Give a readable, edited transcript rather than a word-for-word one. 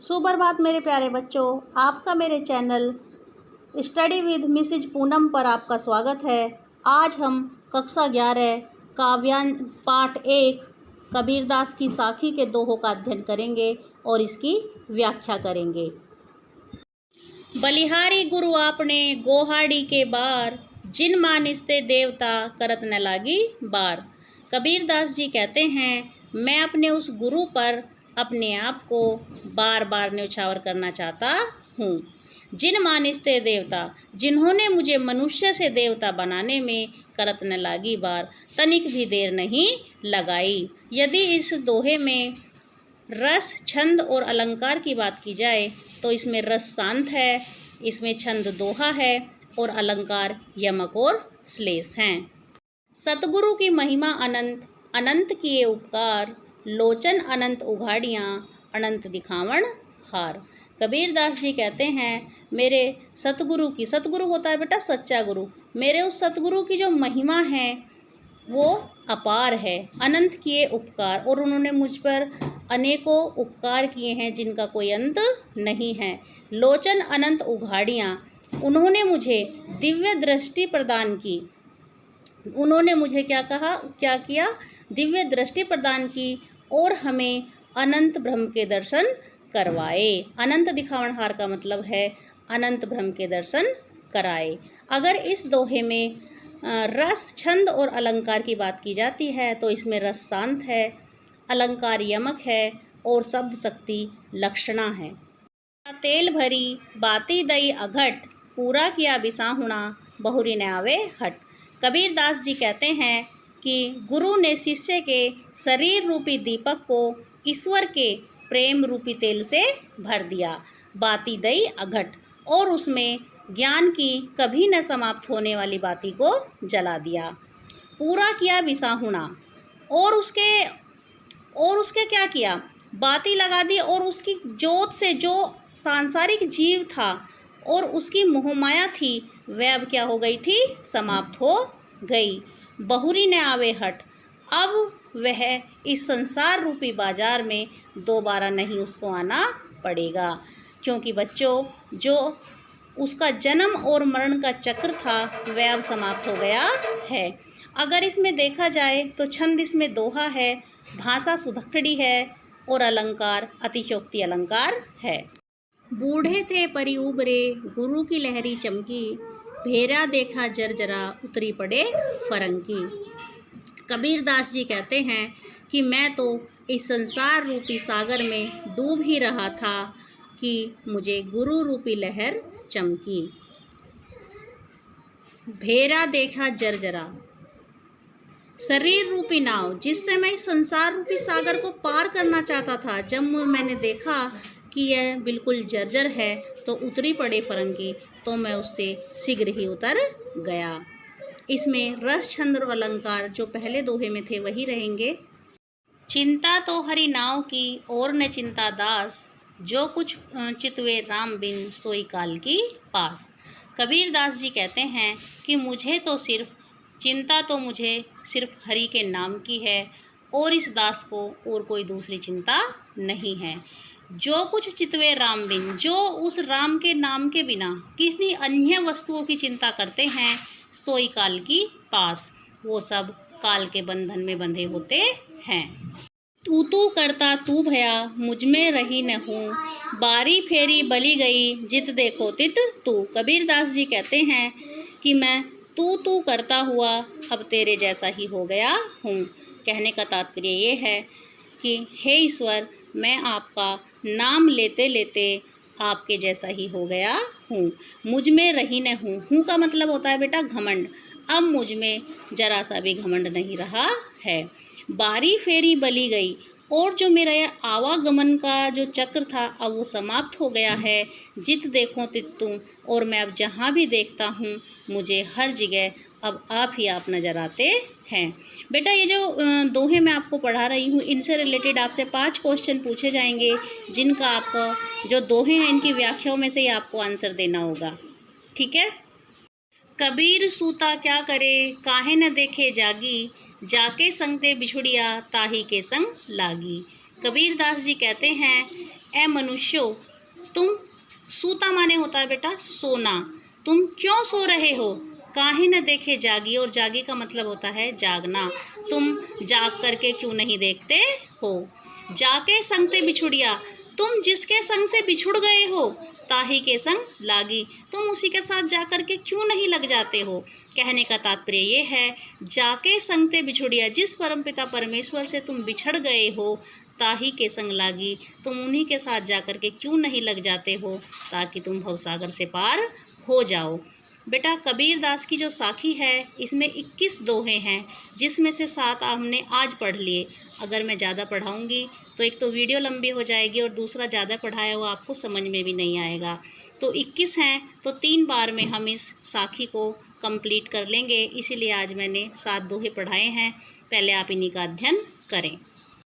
सुप्रभात मेरे प्यारे बच्चों, आपका मेरे channel study with Mrs Poonam पर आपका स्वागत है। आज हम कक्षा 11 काव्यान पाठ 1 कबीरदास की साखी के दोहों का अध्ययन करेंगे और इसकी व्याख्या करेंगे। बलिहारी गुरु आपने गोहाड़ी के बार, जिन मानिस्ते देवता करत न लागी बार। कबीरदास जी कहते हैं, मैं अपने उस गुरु पर अपने आप को बार बार न्यौछावर करना चाहता हूँ। जिन मानिस्ते देवता, जिन्होंने मुझे मनुष्य से देवता बनाने में करत न लागी बार, तनिक भी देर नहीं लगाई। यदि इस दोहे में रस, छंद और अलंकार की बात की जाए तो इसमें रस शांत है, इसमें छंद दोहा है और अलंकार यमक और श्लेष हैं। सतगुरु की महिमा अनंत, अनंत किए उपकार, लोचन अनंत उघाड़ियाँ, अनंत दिखावण हार। कबीरदास जी कहते हैं, मेरे सतगुरु की, सतगुरु होता है बेटा सच्चा गुरु, मेरे उस सतगुरु की जो महिमा है वो अपार है। अनंत किए उपकार, और उन्होंने मुझ पर अनेकों उपकार किए हैं जिनका कोई अंत नहीं है। लोचन अनंत उघाड़ियाँ, उन्होंने मुझे दिव्य दृष्टि प्रदान की। उन्होंने मुझे क्या किया? दिव्य दृष्टि प्रदान की और हमें अनंत ब्रह्म के दर्शन करवाए। अनंत दिखावण हार का मतलब है अनंत ब्रह्म के दर्शन कराए। अगर इस दोहे में रस, छंद और अलंकार की बात की जाती है तो इसमें रस शांत है, अलंकार यमक है और शब्द शक्ति लक्षणा है। तेल भरी बाती दई अघट, पूरा किया बिसाहुणा बहुरी न आवे हट। कबीरदास जी कहते हैं कि गुरु ने शिष्य के शरीर रूपी दीपक को ईश्वर के प्रेम रूपी तेल से भर दिया। बाती दई अघट, और उसमें ज्ञान की कभी न समाप्त होने वाली बाती को जला दिया। पूरा किया बिसाहुणा, और उसके क्या किया? बाती लगा दी और उसकी जोत से जो सांसारिक जीव था और उसकी मोहमाया थी वह अब क्या हो गई थी? समाप्त हो गई। बहुरी न आवे हट, अब वह इस संसार रूपी बाजार में दोबारा नहीं उसको आना पड़ेगा, क्योंकि बच्चों जो उसका जन्म और मरण का चक्र था वह अब समाप्त हो गया है। अगर इसमें देखा जाए तो छंद इसमें दोहा है, भाषा सुधखड़ी है और अलंकार अतिशयोक्ति अलंकार है। बूढ़े थे परी उबरे, गुरु की लहरी चमकी, भेरा देखा जरजरा उतरी पड़े फरंकी। कबीरदास जी कहते हैं कि मैं तो इस संसार रूपी सागर में डूब ही रहा था कि मुझे गुरु रूपी लहर चमकी। भेरा देखा जरजरा, शरीर रूपी नाव जिससे मैं इस संसार रूपी सागर को पार करना चाहता था, जब मैंने देखा कि यह बिल्कुल जर्जर है तो उतरी पड़े फरंगी, तो मैं उससे शीघ्र ही उतर गया। इसमें रस, छंद और अलंकार जो पहले दोहे में थे वही रहेंगे। चिंता तो हरि नाव की और न चिंता दास, जो कुछ चितवे राम बिन सोई काल की पास। कबीरदास जी कहते हैं कि मुझे सिर्फ हरि के नाम की है और इस दास को और कोई दूसरी चिंता नहीं है। जो कुछ चितवे राम बिन, जो उस राम के नाम के बिना किसी अन्य वस्तुओं की चिंता करते हैं, सोई काल की पास, वो सब काल के बंधन में बंधे होते हैं। तू करता तू भया, मुझ में रही न हूँ, बारी फेरी बली गई, जित देखो तित तू। कबीरदास जी कहते हैं कि मैं तू करता हुआ अब तेरे जैसा ही हो गया हूँ। कहने का तात्पर्य ये है कि हे ईश्वर, मैं आपका नाम लेते लेते आपके जैसा ही हो गया हूँ। मुझ में रही न हूँ का मतलब होता है बेटा घमंड। अब मुझ में जरा सा भी घमंड नहीं रहा है। बारी फेरी बली गई, और जो मेरा यह आवागमन का जो चक्र था अब वो समाप्त हो गया है। जित देखो तित तुम, और मैं अब जहाँ भी देखता हूँ मुझे हर जगह अब आप ही आप नज़र आते हैं। बेटा ये जो दोहे मैं आपको पढ़ा रही हूँ इनसे रिलेटेड आपसे 5 क्वेश्चन पूछे जाएंगे, जिनका आपको जो दोहे हैं इनकी व्याख्याओं में से ही आपको आंसर देना होगा। ठीक है। कबीर सूता क्या करे, काहे न देखे जागी, जाके संग ते बिछुड़िया, ताही के संग लागी। कबीरदास जी कहते हैं, ए मनुष्यो तुम, सूता माने होता है बेटा सोना, तुम क्यों सो रहे हो, काहे न देखे जागी, और जागी का मतलब होता है जागना, तुम जाग करके क्यों नहीं देखते हो। जाके संगते बिछुड़िया, तुम जिसके संग से बिछुड़ गए हो, ताही के संग लागी, तुम उसी के साथ जा कर के क्यों नहीं लग जाते हो। कहने का तात्पर्य ये है, जाके संगते बिछुड़िया, जिस परमपिता परमेश्वर से तुम बिछड़ गए हो, ताही के संग लागी, तुम उन्हीं के साथ जा कर के क्यों नहीं लग जाते हो, ताकि तुम भवसागर से पार हो जाओ। बेटा कबीर दास की जो साखी है इसमें 21 दोहे हैं, जिसमें से 7 हमने आज पढ़ लिए। अगर मैं ज़्यादा पढ़ाऊँगी तो एक तो वीडियो लंबी हो जाएगी और दूसरा ज़्यादा पढ़ाया हुआ आपको समझ में भी नहीं आएगा। तो 21 हैं तो 3 बार में हम इस साखी को कंप्लीट कर लेंगे, इसीलिए आज मैंने 7 दोहे पढ़ाए हैं। पहले आप इन्हीं का अध्ययन करें।